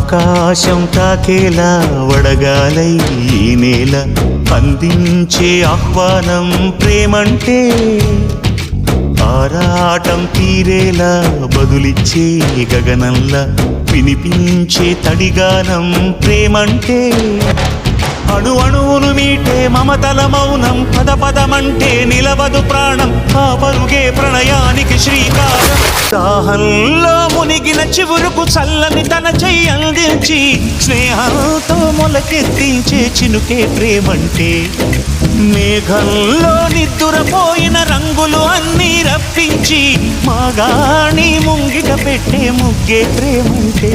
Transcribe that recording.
ఆకాశం తాకేలా వడగాలై ఈ నేల అందించే ఆహ్వానం ప్రేమంటే, ఆరాటం తీరేలా బదులిచ్చే గగనంలా వినిపించే తడిగానం ప్రేమంటే, అణు అణువును మీటే మమతల మౌనం పద పదమంటే నిలవదు ప్రాణం, ఆ పరుగే ప్రణయానికి శ్రీకారం. దాహంలో మునిగిన చివురుకు చల్లని తన చెయ్యి అందించి స్నేహంతో మొలకెత్తించే చినుకే ప్రేమంటే, మేఘంలో నిద్దురపోయిన రంగులు అన్నీ రప్పించి మాగాణి ముంగిట పెట్టే ముగ్గే ప్రేమంటే.